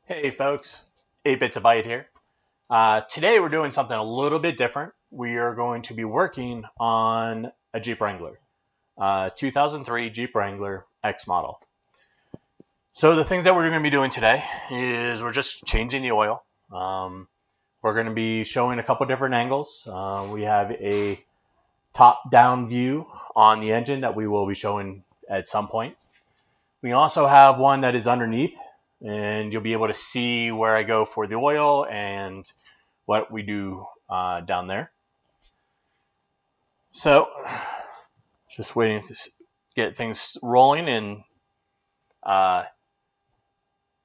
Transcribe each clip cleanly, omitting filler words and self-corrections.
Hey folks, 8 Bits a Byte here. Today we're doing something a little bit different. We are going to be working on a Jeep Wrangler, 2003 Jeep Wrangler X model. So the things that we're going to be doing today is we're just changing the oil. We're going to be showing a couple different angles. We have a top-down view on the engine that we will be showing at some point. We also have one that is underneath, and you'll be able to see where I go for the oil and what we do down there. So, just waiting to get things rolling and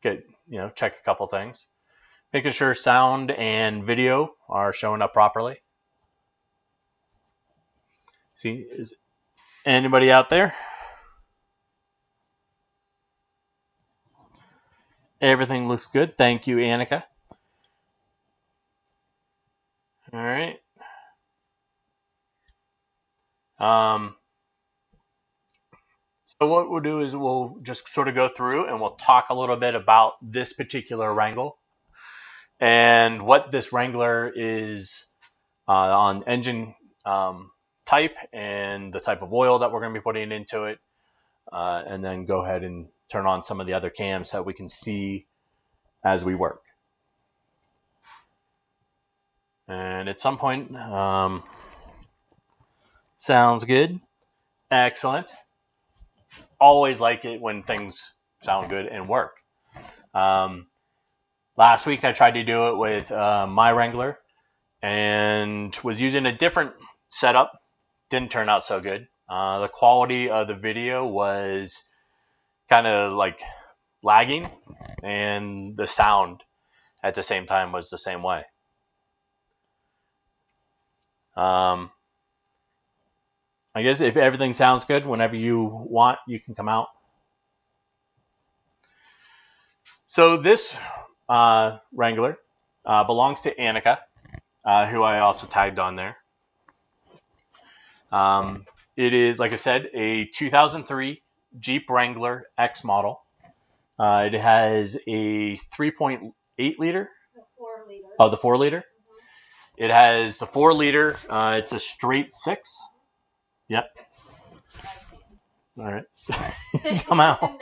check a couple things. Making sure sound and video are showing up properly. See, is anybody out there? Everything looks good. Thank you, Annika. All right. So what we'll do is we'll just sort of go through and we'll talk a little bit about this particular Wrangler and what this Wrangler is on engine type and the type of oil that we're going to be putting into it, and then go ahead and turn on some of the other cams so we can see as we work. And at some point, sounds good. Excellent. Always like it when things sound good and work. Last week I tried to do it with my Wrangler and was using a different setup. Didn't turn out so good. The quality of the video was kind of like lagging, and the sound at the same time was the same way. I guess if everything sounds good, whenever you want, you can come out. So this Wrangler belongs to Annika, who I also tagged on there. It is, like I said, a 2003 Jeep Wrangler X model. It has a 3.8 liter. The 4 liter. Oh, the 4 liter. Mm-hmm. It has the 4 liter. It's a straight 6. Yep. All right. Come out. No.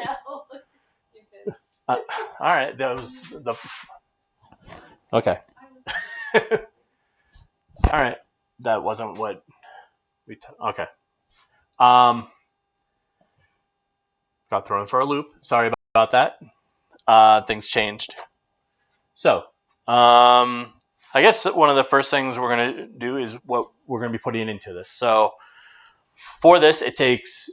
All right. That was the. Okay. All right. That wasn't what we. Okay. Got thrown for a loop. Sorry about that. Things changed. So, I guess one of the first things we're going to do is what we're going to be putting into this. So, for this, it takes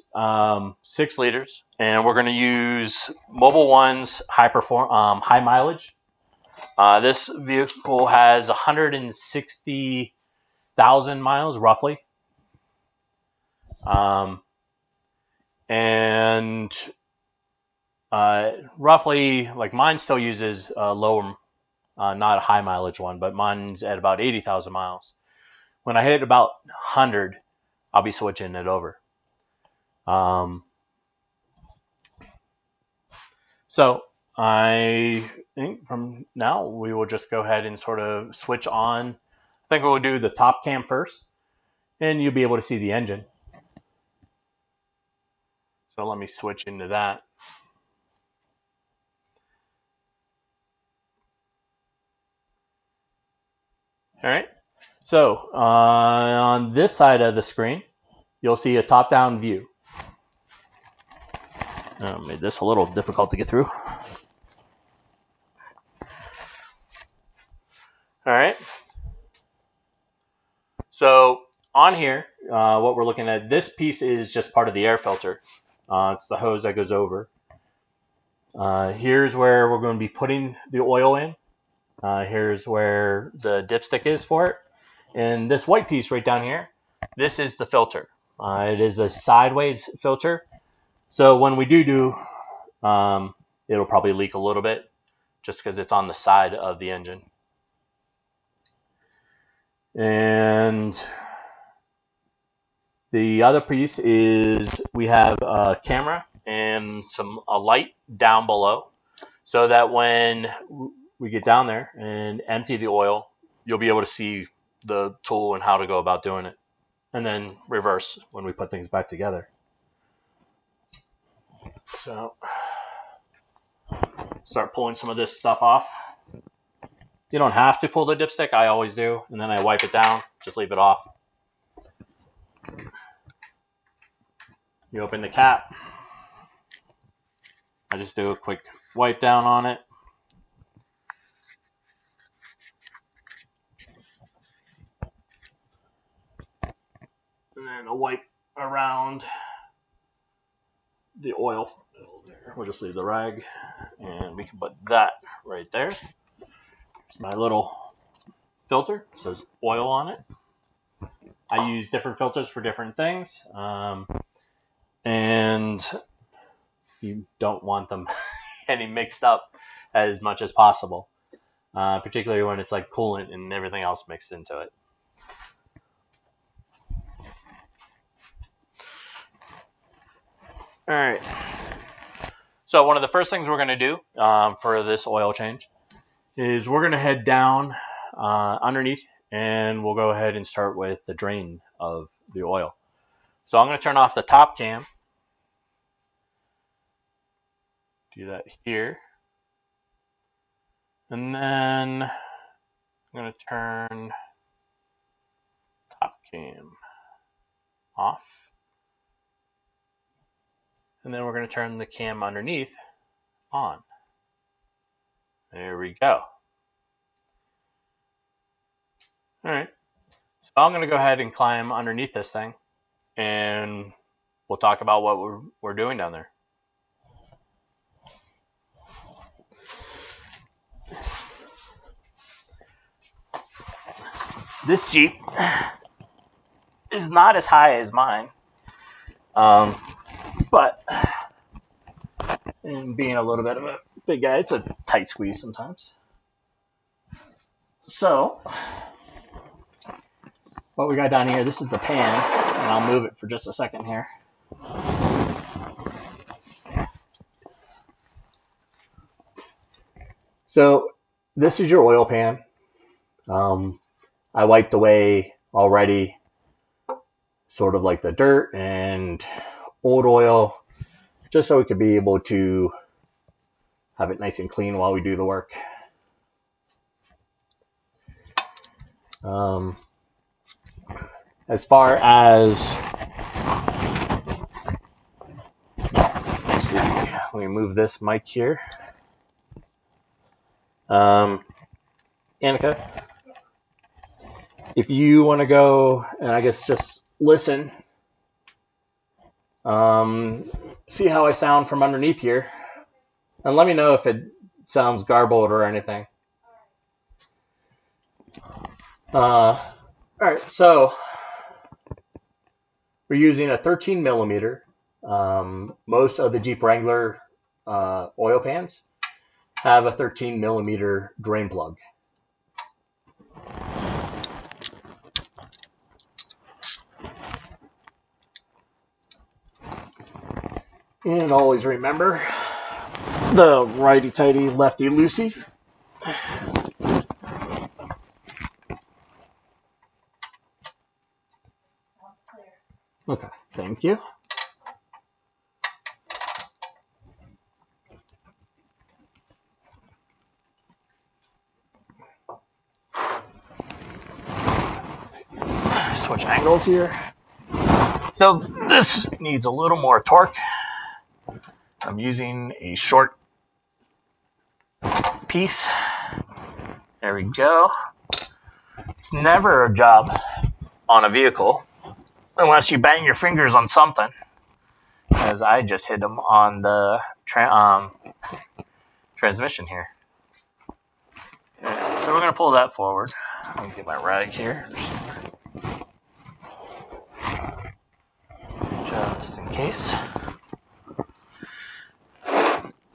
6 liters, and we're going to use Mobil 1's high mileage. This vehicle has 160,000 miles, roughly. And roughly, like mine still uses a lower, not a high mileage one, but mine's at about 80,000 miles. When I hit about 100, I'll be switching it over. So I think from now we will just go ahead and sort of switch on. I think we'll do the top cam first, and you'll be able to see the engine. So let me switch into that. All right. So on this side of the screen, you'll see a top-down view. Made this a little difficult to get through. All right. So on here, what we're looking at, this piece is just part of the air filter. It's the hose that goes over. Here's where we're going to be putting the oil in. Here's where the dipstick is for it. And this white piece right down here, this is the filter. It is a sideways filter. So when we do, it'll probably leak a little bit just because it's on the side of the engine. And the other piece is we have a camera and a light down below. so that when we get down there and empty the oil, you'll be able to see the tool and how to go about doing it, and then reverse when we put things back together. So start pulling some of this stuff off. You don't have to pull the dipstick. I always do, and then I wipe it down. Just leave it off. You open the cap. I just do a quick wipe down on it. And then a wipe around the oil. We'll just leave the rag, and we can put that right there. It's my little filter. It says oil on it. I use different filters for different things, and you don't want them getting mixed up as much as possible, particularly when it's like coolant and everything else mixed into it. All right. So one of the first things we're going to do for this oil change is we're going to head down underneath, and we'll go ahead and start with the drain of the oil. So I'm going to turn off the top cam. Do that here. And then I'm going to turn top cam off. And then we're going to turn the cam underneath on. There we go. All right. So I'm going to go ahead and climb underneath this thing, and we'll talk about what we're doing down there. This Jeep is not as high as mine, but and being a little bit of a big guy, it's a tight squeeze sometimes. So what we got down here, this is the pan, and I'll move it for just a second here. So this is your oil pan. I wiped away already sort of like the dirt and old oil, just so we could be able to have it nice and clean while we do the work. As far as, let's see, let me move this mic here. Annika, if you want to go and I guess just listen, see how I sound from underneath here, and let me know if it sounds garbled or anything. All right, so we're using a 13 millimeter. Most of the Jeep Wrangler oil pans have a 13 millimeter drain plug. And always remember the righty-tighty, lefty-loosey. Okay, thank you. Switch angles here. So this needs a little more torque. I'm using a short piece. There we go. It's never a job on a vehicle unless you bang your fingers on something, as I just hit them on the transmission here. So we're going to pull that forward. Let me get my rag here, just in case.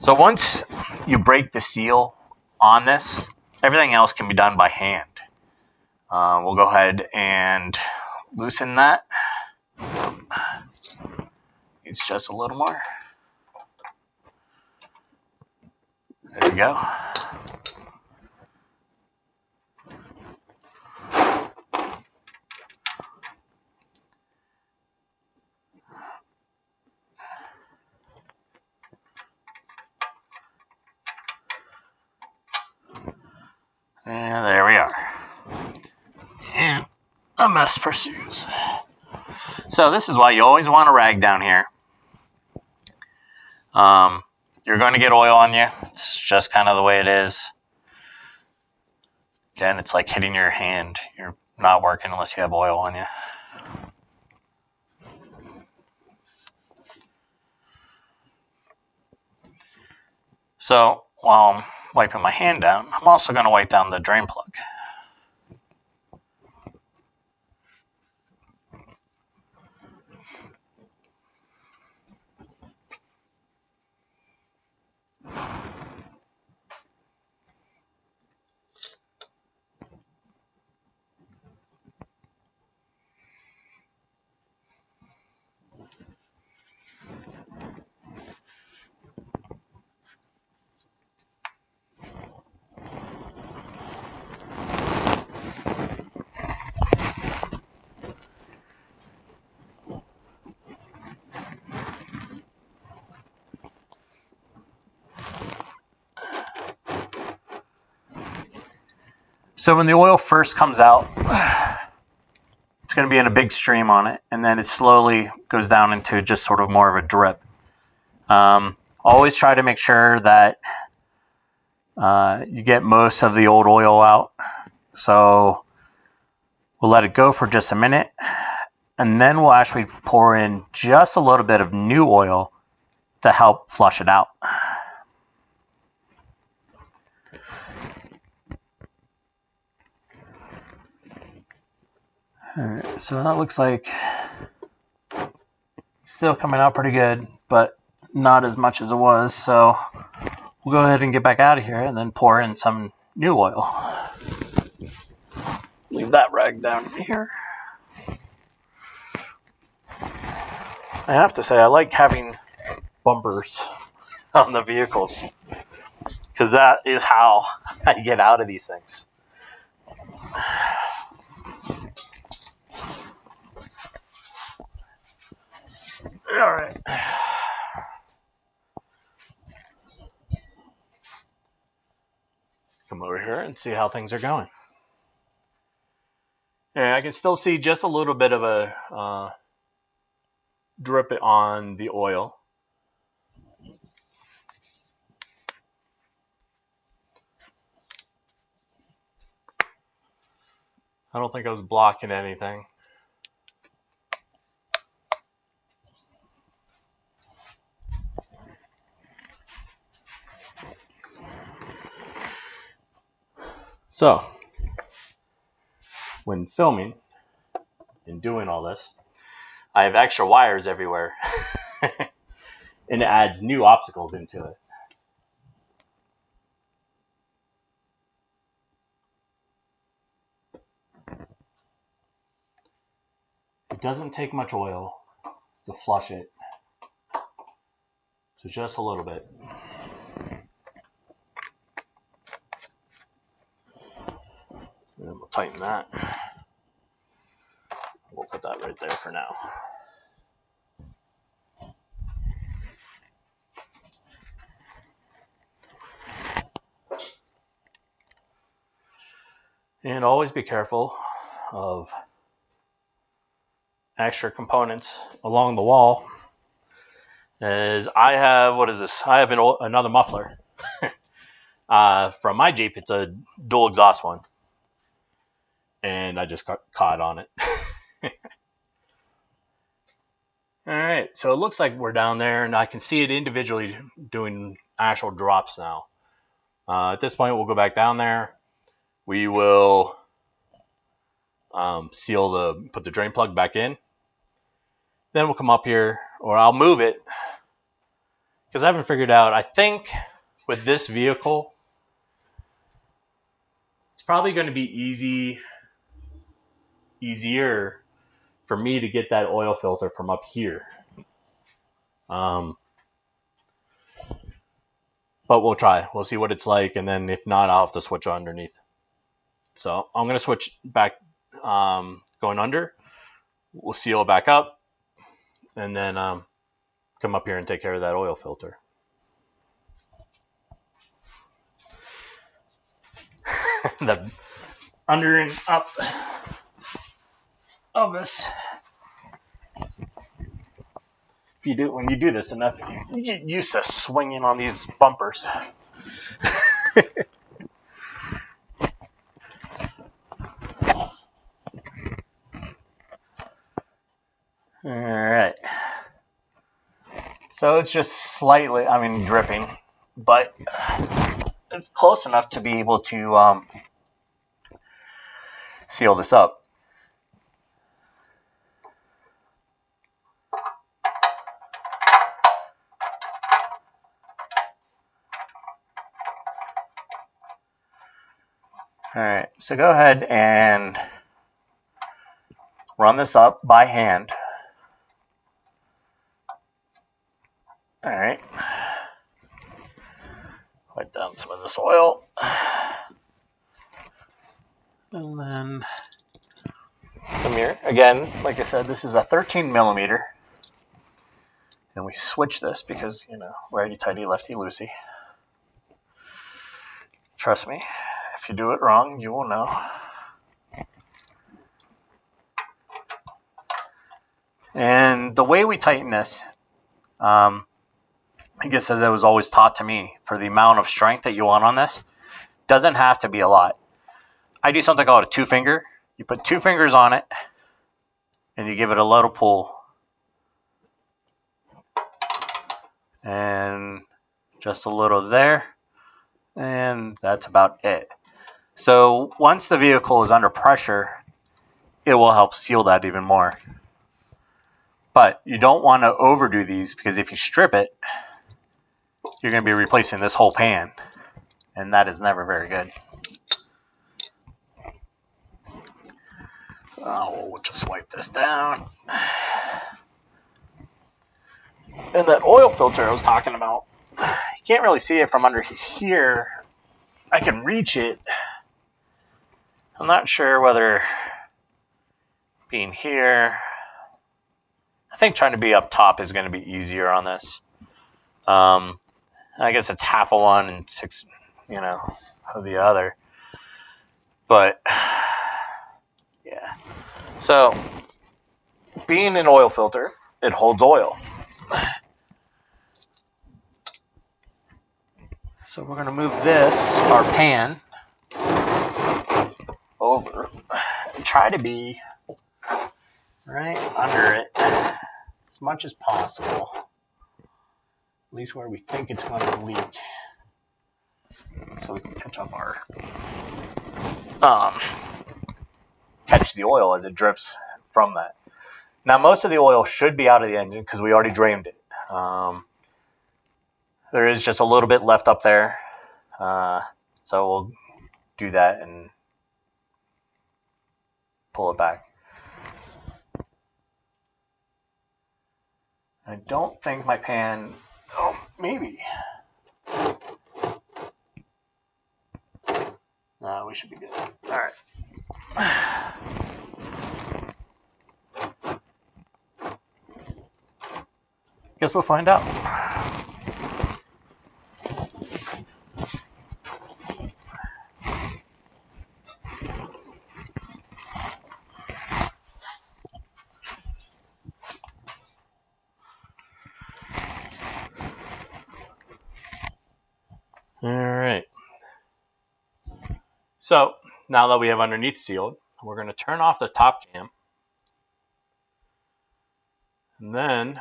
So once you break the seal on this, everything else can be done by hand. We'll go ahead and loosen that. It's just a little more. There go. And there we are. And a mess pursues. So this is why you always want a rag down here. You're going to get oil on you. It's just kind of the way it is. Again, it's like hitting your hand. You're not working unless you have oil on you. So while I'm wiping my hand down, I'm also going to wipe down the drain plug. So when the oil first comes out, it's going to be in a big stream on it, and then it slowly goes down into just sort of more of a drip. Always try to make sure that you get most of the old oil out. So we'll let it go for just a minute, and then we'll actually pour in just a little bit of new oil to help flush it out. Alright, so that looks like it's still coming out pretty good, but not as much as it was. So we'll go ahead and get back out of here and then pour in some new oil. Leave that rag down here. I have to say, I like having bumpers on the vehicles because that is how I get out of these things. All right. Come over here and see how things are going. Yeah, I can still see just a little bit of a drip on the oil. I don't think I was blocking anything. So, when filming and doing all this, I have extra wires everywhere. And it adds new obstacles into it. It doesn't take much oil to flush it. So just a little bit. And we'll tighten that. We'll put that right there for now. And always be careful of extra components along the wall. As I have, what is this? I have another muffler. From my Jeep, it's a dual exhaust one. And I just got caught on it. All right, so it looks like we're down there, and I can see it individually doing actual drops now. At this point, we'll go back down there. We will put the drain plug back in. Then we'll come up here, or I'll move it, because I haven't figured out. I think with this vehicle, it's probably going to be easier for me to get that oil filter from up here. but we'll try. We'll see what it's like, and then if not, I'll have to switch underneath. So I'm going to switch back, going under. We'll seal it back up, and then come up here and take care of that oil filter. The under and up of this. When you do this enough, you get used to swinging on these bumpers. All right. So it's just slightly, dripping, but it's close enough to be able to seal this up. All right, so go ahead and run this up by hand. All right. Wipe down some of this oil. And then come here. Again, like I said, this is a 13 millimeter. And we switch this because, righty-tighty, lefty-loosey. Trust me, if you do it wrong, you will know. And the way we tighten this, I guess as it was always taught to me, for the amount of strength that you want on this, doesn't have to be a lot. I do something called a 2-finger. You put 2 fingers on it, and you give it a little pull. And just a little there. And that's about it. So once the vehicle is under pressure, it will help seal that even more. But you don't want to overdo these, because if you strip it, you're going to be replacing this whole pan. And that is never very good. We'll just wipe this down. And that oil filter I was talking about, you can't really see it from under here. I can reach it. I'm not sure whether being here, I think trying to be up top is going to be easier on this. I guess it's half of one and 6, of the other. But yeah. So being an oil filter, it holds oil. So we're going to move this, our pan, over and try to be right under it as much as possible. At least where we think it's going to leak. So we can catch up catch the oil as it drips from that. Now, most of the oil should be out of the engine because we already drained it. There is just a little bit left up there. So we'll do that and pull it back. I don't think my pan... Oh, maybe. No, we should be good. All right. Guess we'll find out. All right. So now that we have underneath sealed, we're going to turn off the top cam. And then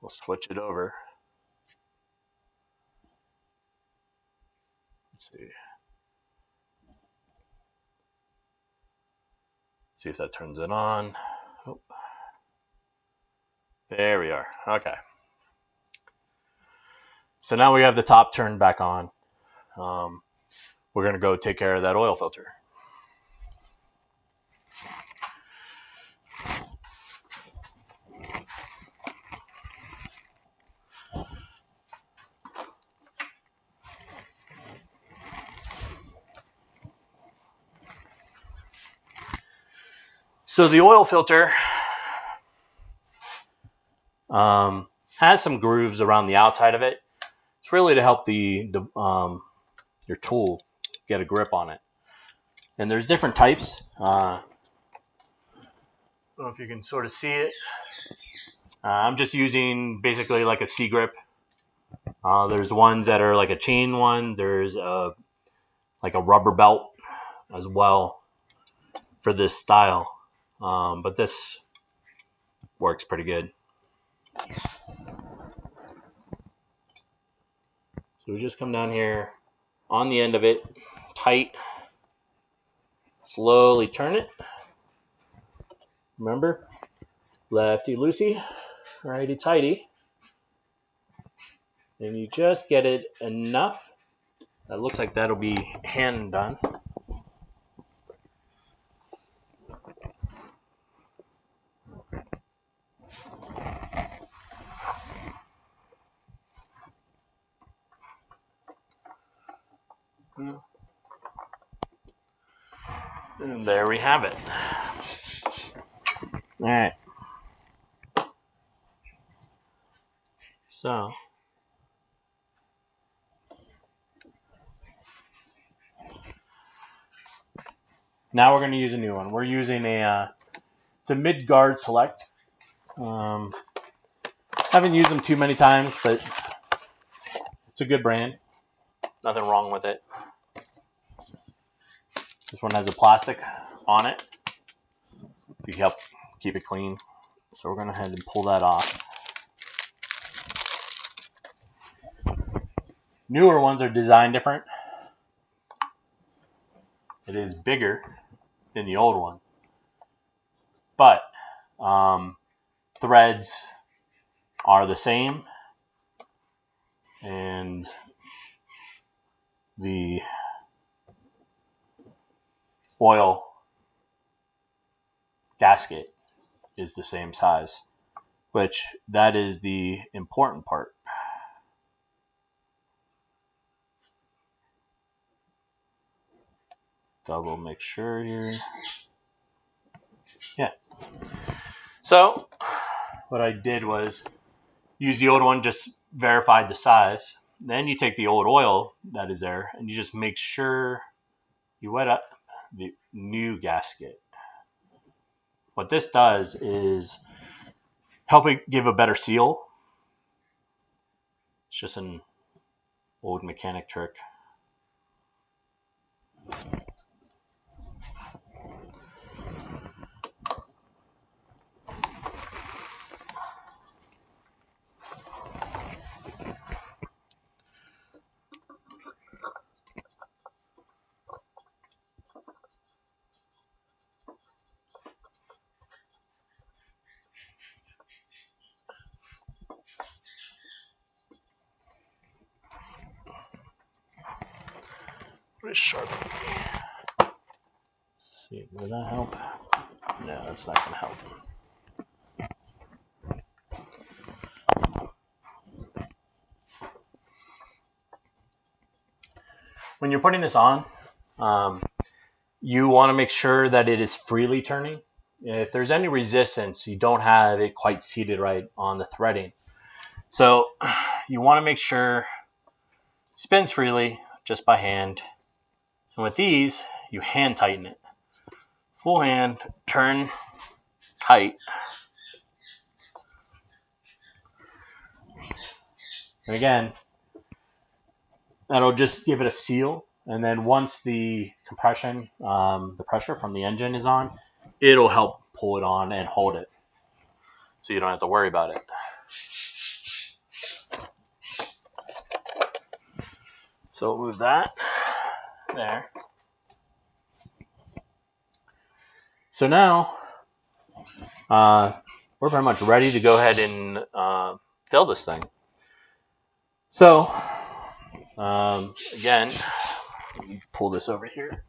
we'll switch it over. Let's see. See if that turns it on. Oh. There we are. Okay. So now we have the top turned back on. We're going to go take care of that oil filter. So the oil filter has some grooves around the outside of it. It's really to help your tool get a grip on it. And there's different types. I don't know if you can sort of see it. I'm just using basically like a C-grip. There's ones that are like a chain one. There's like a rubber belt as well for this style. But this works pretty good. So we just come down here on the end of it, tight, slowly turn it. Remember, lefty loosey, righty tighty. And you just get it enough. That looks like that'll be hand done. And there we have it. All right. So now we're going to use a new one. We're using it's a mid-guard select. Haven't used them too many times, but it's a good brand. Nothing wrong with it. This one has a plastic on it to help keep it clean. So we're going to go ahead and pull that off. Newer ones are designed different. It is bigger than the old one. But threads are the same. And the oil gasket is the same size, which that is the important part. Double make sure here. Yeah. So what I did was use the old one, just verified the size. Then you take the old oil that is there and you just make sure you wet up the new gasket. What this does is help it give a better seal. It's just an old mechanic trick. Pretty sharp. Let's see, will that help? No, that's not going to help. When you're putting this on, you want to make sure that it is freely turning. If there's any resistance, you don't have it quite seated right on the threading. So you want to make sure it spins freely just by hand. And with these, you hand tighten it. Full hand, turn tight. And again, that'll just give it a seal. And then once the compression, the pressure from the engine is on, it'll help pull it on and hold it. So you don't have to worry about it. So we'll move that there. So now we're pretty much ready to go ahead and fill this thing. So again, let me pull this over here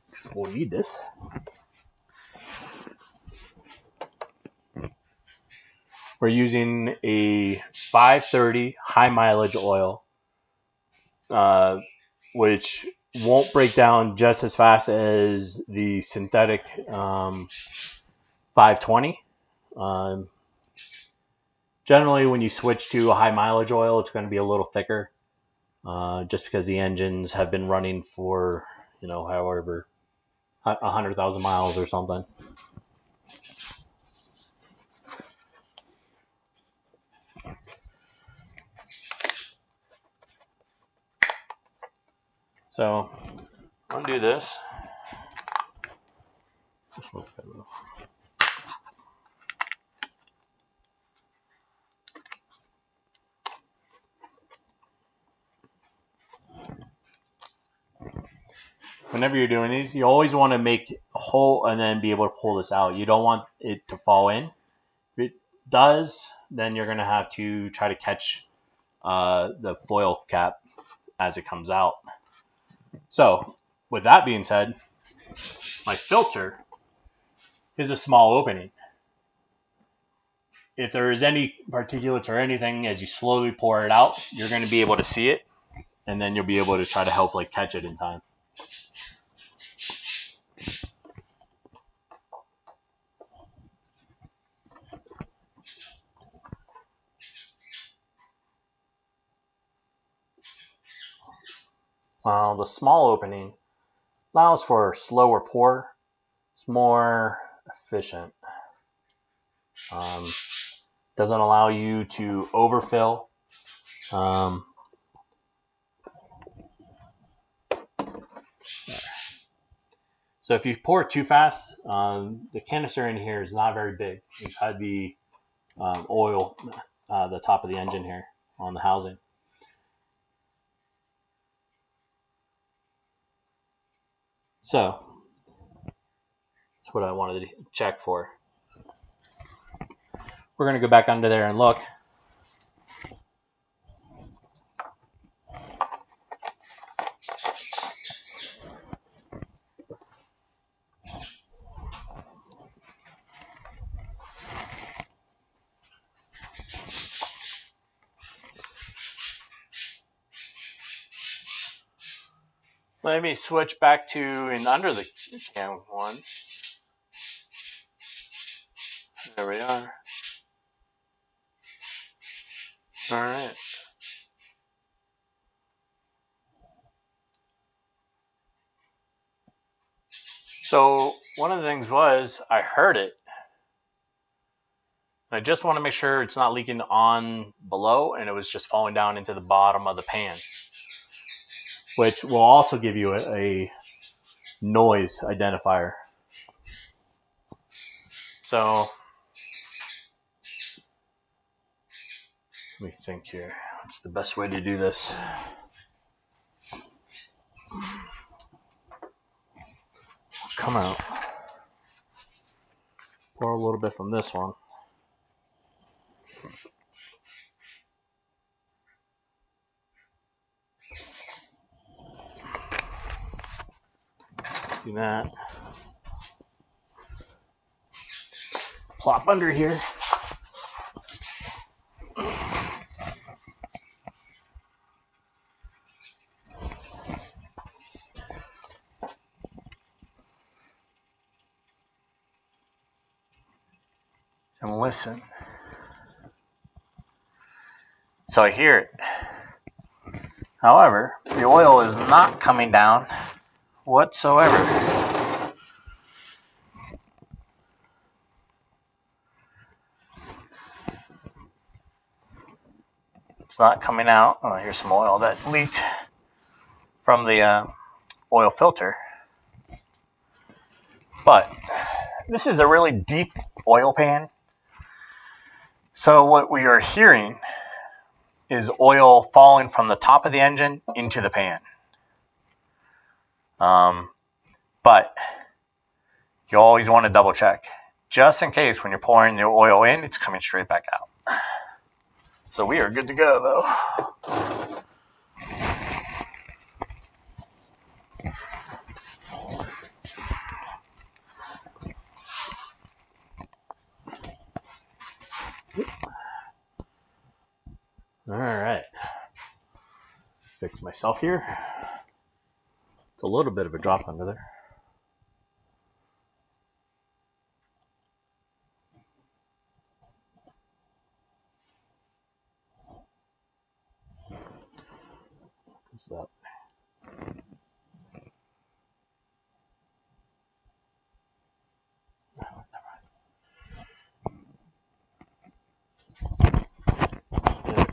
because we'll need this. We're using a 530 high mileage oil, which won't break down just as fast as the synthetic 520. Generally, when you switch to a high mileage oil, it's going to be a little thicker, just because the engines have been running for, however, 100,000 miles or something. So, undo this. This one's good. Whenever you're doing these, you always want to make a hole and then be able to pull this out. You don't want it to fall in. If it does, then you're going to have to try to catch the foil cap as it comes out. So, with that being said, my filter is a small opening. If there is any particulates or anything, as you slowly pour it out, you're going to be able to see it, and then you'll be able to try to hopefully catch it in time. While the small opening allows for slower pour, it's more efficient. Doesn't allow you to overfill. So if you pour too fast, the canister in here is not very big inside the oil, the top of the engine here on the housing. So that's what I wanted to check for. We're going to go back under there and look. Let me switch back to an under the can one. There we are. All right. So one of the things was I heard it. I just want to make sure it's not leaking on below and it was just falling down into the bottom of the pan, which will also give you a noise identifier. So let me think here. What's the best way to do this? Come out. Pour a little bit from this one. Do that. Plop under here. And listen. So I hear it. However, the oil is not coming down whatsoever. It's not coming out. Oh, here's some oil that leaked from the oil filter. But this is a really deep oil pan. So what we are hearing is oil falling from the top of the engine into the pan. But you always want to double check, just in case when you're pouring the oil in, it's coming straight back out. So we are good to go, though. All right. Fix myself here. It's a little bit of a drop under there. close that.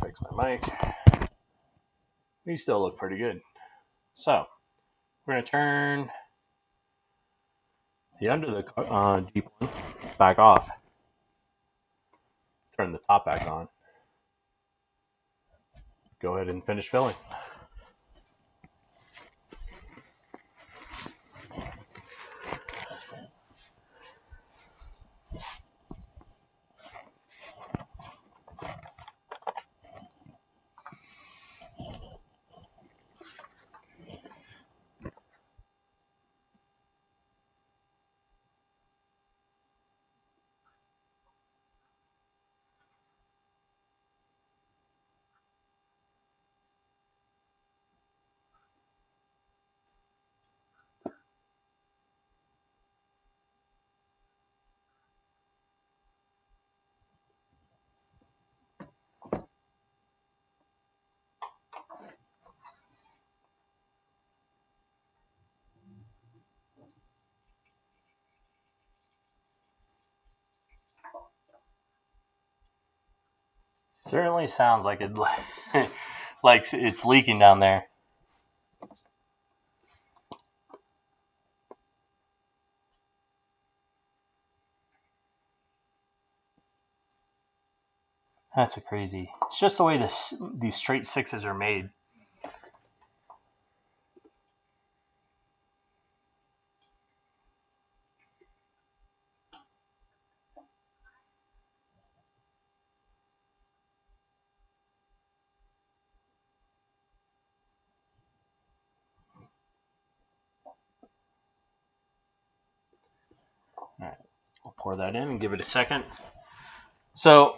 Fix my mic. These still look pretty good. So we're going to turn the under the Jeep one back off. Turn the top back on. Go ahead and finish filling. Certainly sounds like it, like it's leaking down there. That's a crazy. It's just the way these straight sixes are made. All right, I'll pour that in and give it a second. So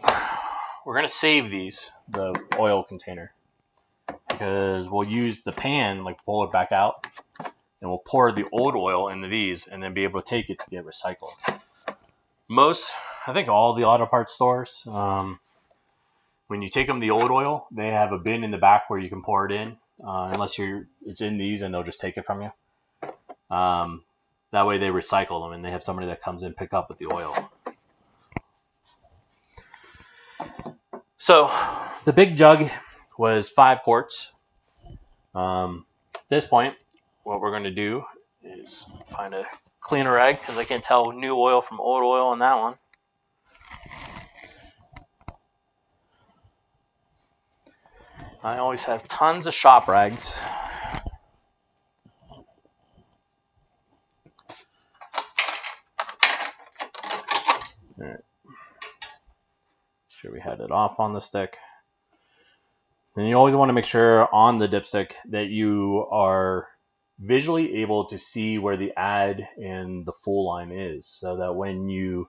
we're going to save the oil container, because we'll use the pan, like pull it back out, and we'll pour the old oil into these and then be able to take it to get recycled. I think all the auto parts stores, when you take them the old oil, they have a bin in the back where you can pour it in, unless it's in these and they'll just take it from you. That way they recycle them and they have somebody that comes in pick up with the oil. So the big jug was 5 quarts. At this point, what we're going to do is find a cleaner rag, because I can't tell new oil from old oil on that one. I always have tons of shop rags. All right. Sure we had it off on the stick. And you always want to make sure on the dipstick that you are visually able to see where the add and the full line is, so that when you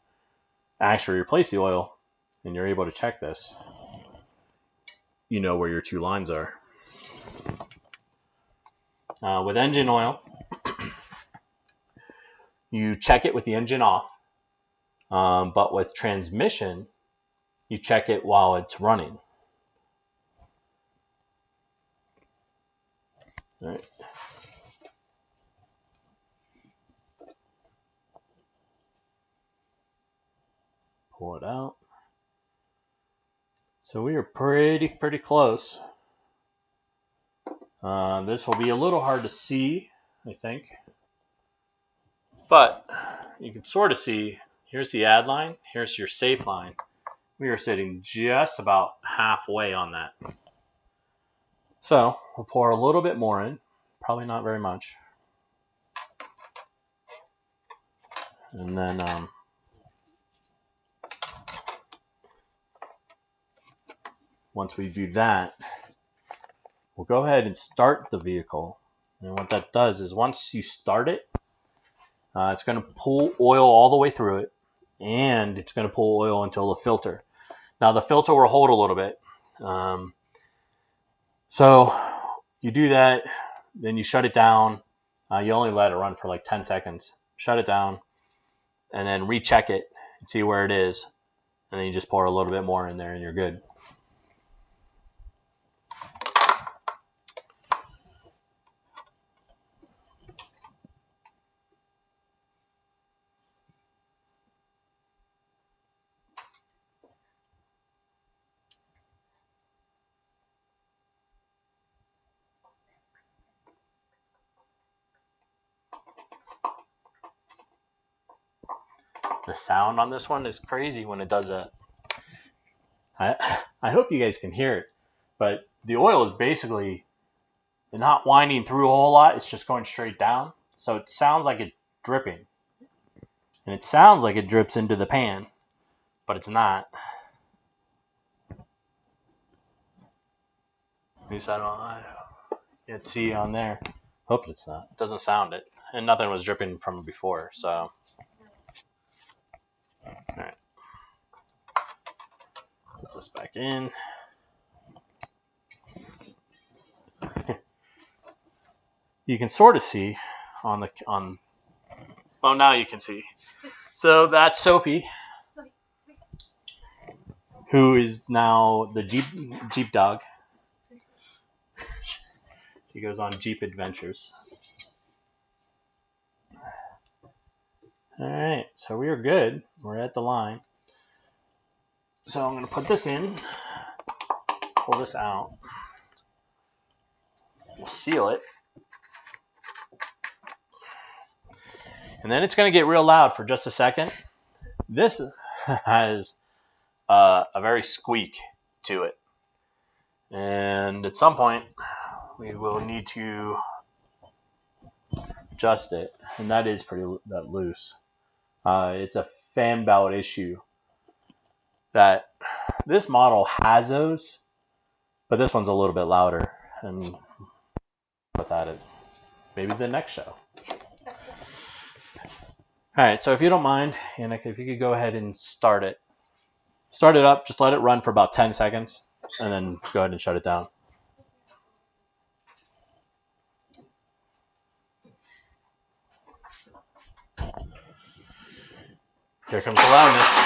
actually replace the oil and you're able to check this, you know where your 2 lines are. With engine oil, you check it with the engine off, but with transmission, you check it while it's running. All right. Pull it out. So we are pretty close. This will be a little hard to see, I think. But you can sort of see, here's the add line, here's your safe line. We are sitting just about halfway on that. So we'll pour a little bit more in, probably not very much. And then once we do that, we'll go ahead and start the vehicle. And what that does is once you start it, it's going to pull oil all the way through it, and it's going to pull oil until the filter. Now the filter will hold a little bit. So you do that, then you shut it down. You only let it run for like 10 seconds. Shut it down, and then recheck it and see where it is. And then you just pour a little bit more in there and you're good. The sound on this one is crazy when it does that. I hope you guys can hear it, but the oil is basically not winding through a whole lot. It's just going straight down. So it sounds like it's dripping. And it sounds like it drips into the pan, but it's not. At least I can't see on there. Hope it's not. It doesn't sound it. And nothing was dripping from before, so. Alright. Put this back in. You can sort of see on. Well, now you can see. So that's Sophie, who is now the Jeep dog. She goes on Jeep adventures. All right, so we are good. We're at the line. So I'm going to put this in, pull this out, we'll seal it, and then it's going to get real loud for just a second. This has a very squeak to it, and at some point we will need to adjust it, and that is pretty loose. It's a fan belt issue that this model has those, but this one's a little bit louder, and put that in maybe the next show. All right, so if you don't mind, Yannick, if you could go ahead and start it up, just let it run for about 10 seconds, and then go ahead and shut it down. Here comes the loudness.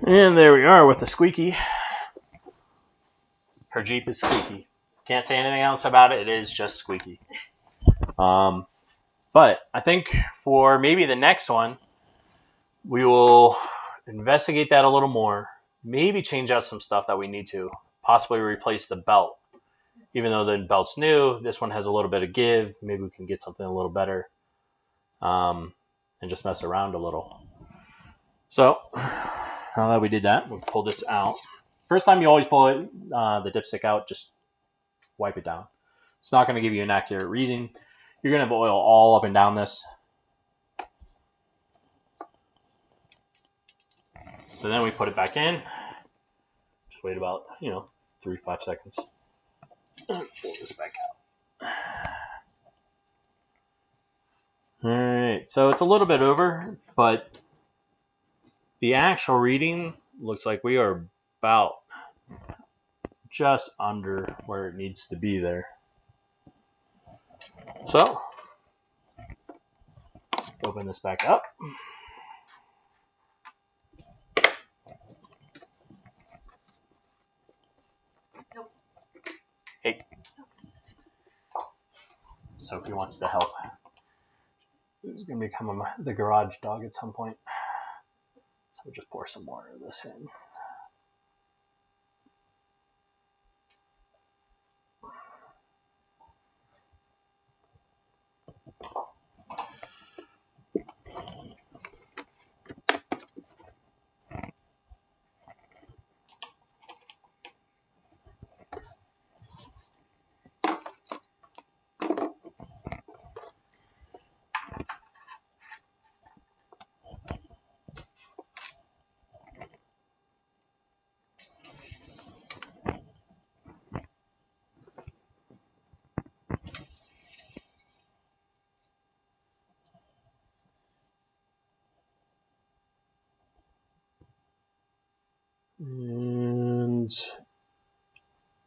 And there we are with the squeaky. Her Jeep is squeaky. Can't say anything else about it. It is just squeaky. But I think for maybe the next one, we will investigate that a little more. Maybe change out some stuff that we need to. Possibly replace the belt. Even though the belt's new, this one has a little bit of give. Maybe we can get something a little better. And just mess around a little. So, now that we did that, we'll pull this out. First time you always pull it, the dipstick out, just wipe it down. It's not going to give you an accurate reading. You're going to have oil all up and down this. So then we put it back in. Just wait about, 3-5 seconds. And pull this back out. All right, so it's a little bit over, but the actual reading looks like we are about just under where it needs to be there. So, open this back up. Hey. Sophie wants to help. Who's going to become the garage dog at some point. So we'll just pour some more of this in. And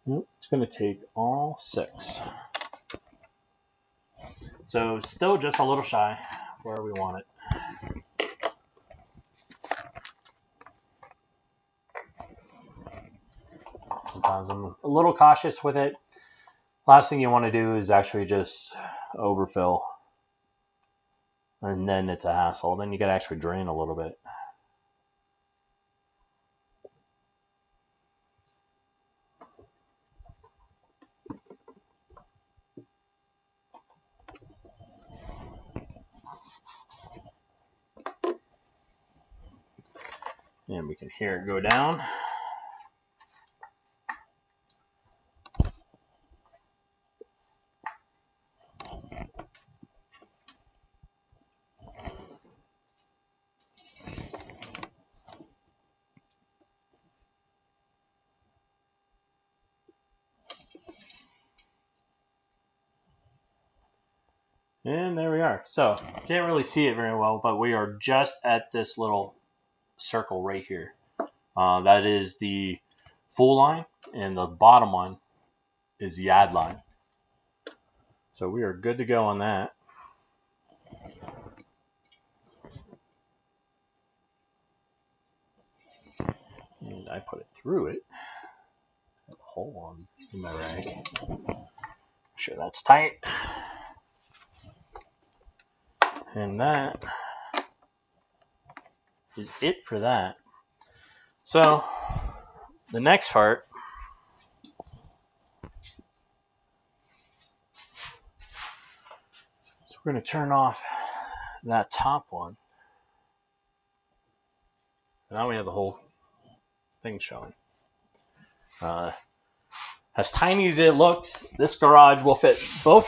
it's going to take all 6. So still just a little shy where we want it. Sometimes I'm a little cautious with it. Last thing you want to do is actually just overfill. and then it's a hassle. Then you got to actually drain a little bit. And we can hear it go down. And there we are. So, can't really see it very well, but we are just at this little circle right here. That is the full line, and the bottom one is the add line. So we are good to go on that. And I put it through it. A hole in my rag. Make sure that's tight. And that is it for that. So the next part is we're going to turn off that top one. Now we have the whole thing showing. As tiny as it looks, this garage will fit both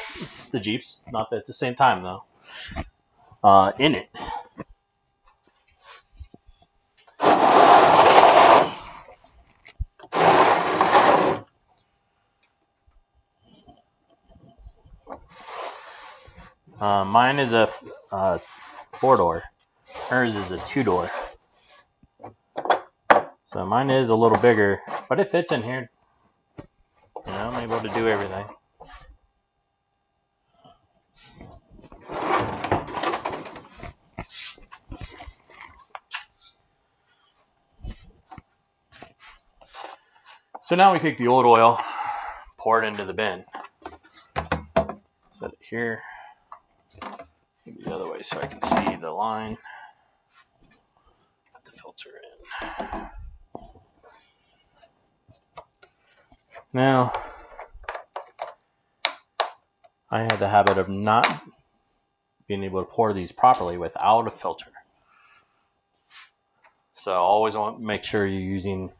the Jeeps, not at the same time though, in it. Mine is a 4-door. Hers is a 2-door. So mine is a little bigger, but it fits in here. You know, I'm able to do everything. So now we take the old oil, pour it into the bin. Set it here. Maybe the other way so I can see the line. Put the filter in. Now, I had the habit of not being able to pour these properly without a filter. So I always want to make sure you're using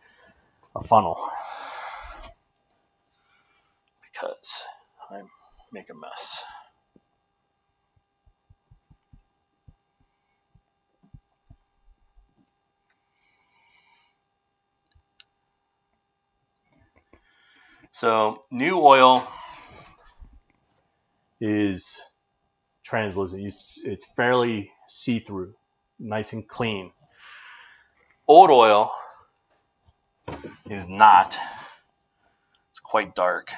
a funnel because I make a mess. So new oil is translucent. It's fairly see-through, nice and clean. Old oil is not. It's quite dark.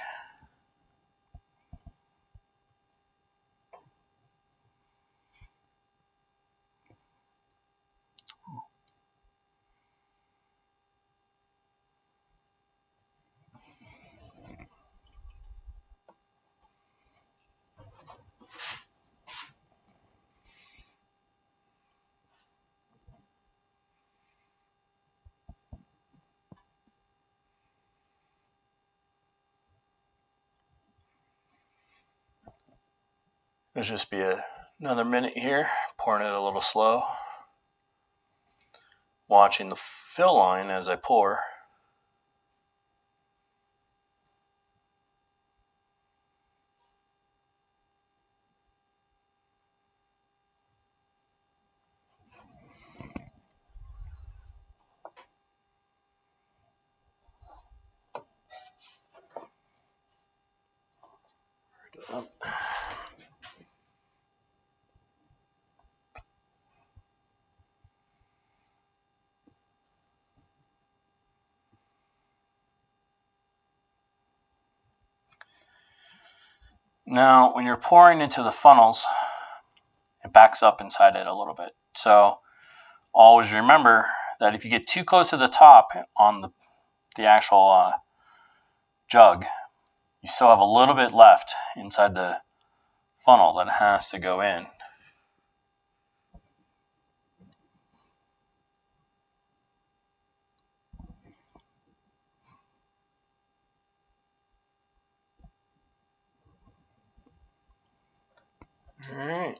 Let's just be another minute here, pouring it a little slow. Watching the fill line as I pour. Now, when you're pouring into the funnels, it backs up inside it a little bit. So always remember that if you get too close to the top on the actual jug, you still have a little bit left inside the funnel that has to go in. All right.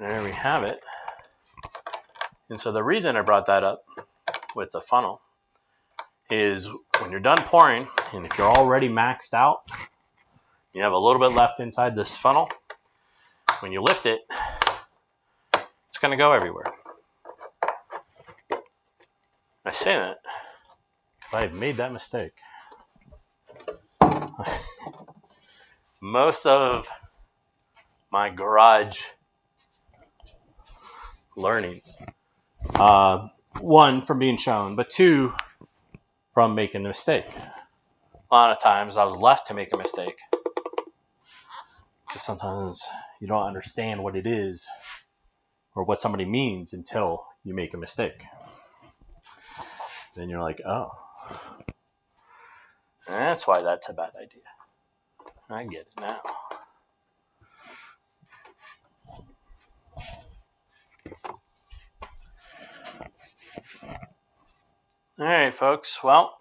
There we have it. And so the reason I brought that up with the funnel is when you're done pouring, and if you're already maxed out, you have a little bit left inside this funnel, when you lift it, it's going to go everywhere. I say that because I've made that mistake. Most of my garage learnings, one, from being shown, but two, from making a mistake. A lot of times I was left to make a mistake because sometimes you don't understand what it is or what somebody means until you make a mistake. Then you're like, oh, that's why that's a bad idea. I get it now. All right, folks. Well,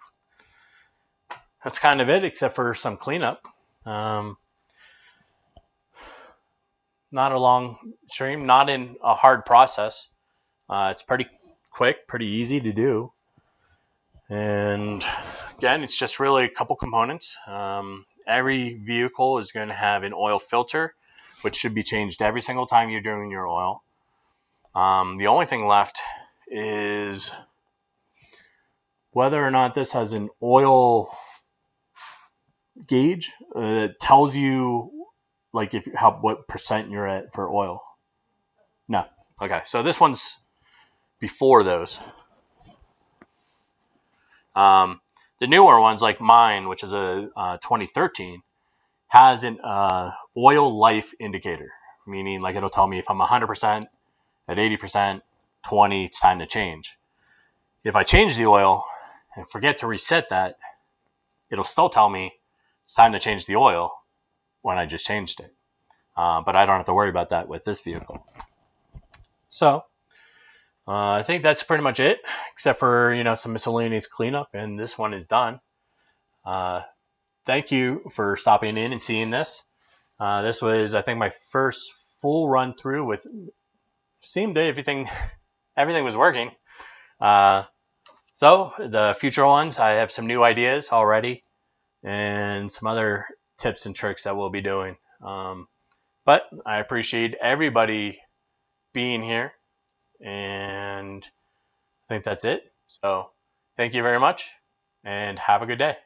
that's kind of it, except for some cleanup. Not a long stream, not in a hard process. It's pretty quick, pretty easy to do. And again, it's just really a couple components. Every vehicle is going to have an oil filter, which should be changed every single time you're doing your oil. The only thing left is whether or not this has an oil gauge that tells you like what percent you're at for oil. No. Okay, so this one's before those. The newer ones, like mine, which is a 2013, has an oil life indicator, meaning like it'll tell me if I'm 100%, at 80%, 20, it's time to change. If I change the oil and forget to reset that, it'll still tell me it's time to change the oil when I just changed it. But I don't have to worry about that with this vehicle. So I think that's pretty much it, except for some miscellaneous cleanup, and this one is done. Thank you for stopping in and seeing this. This was, I think, my first full run through with. Seemed that everything was working. So the future ones, I have some new ideas already, and some other tips and tricks that we'll be doing. But I appreciate everybody being here, and I think that's it. So thank you very much, and have a good day.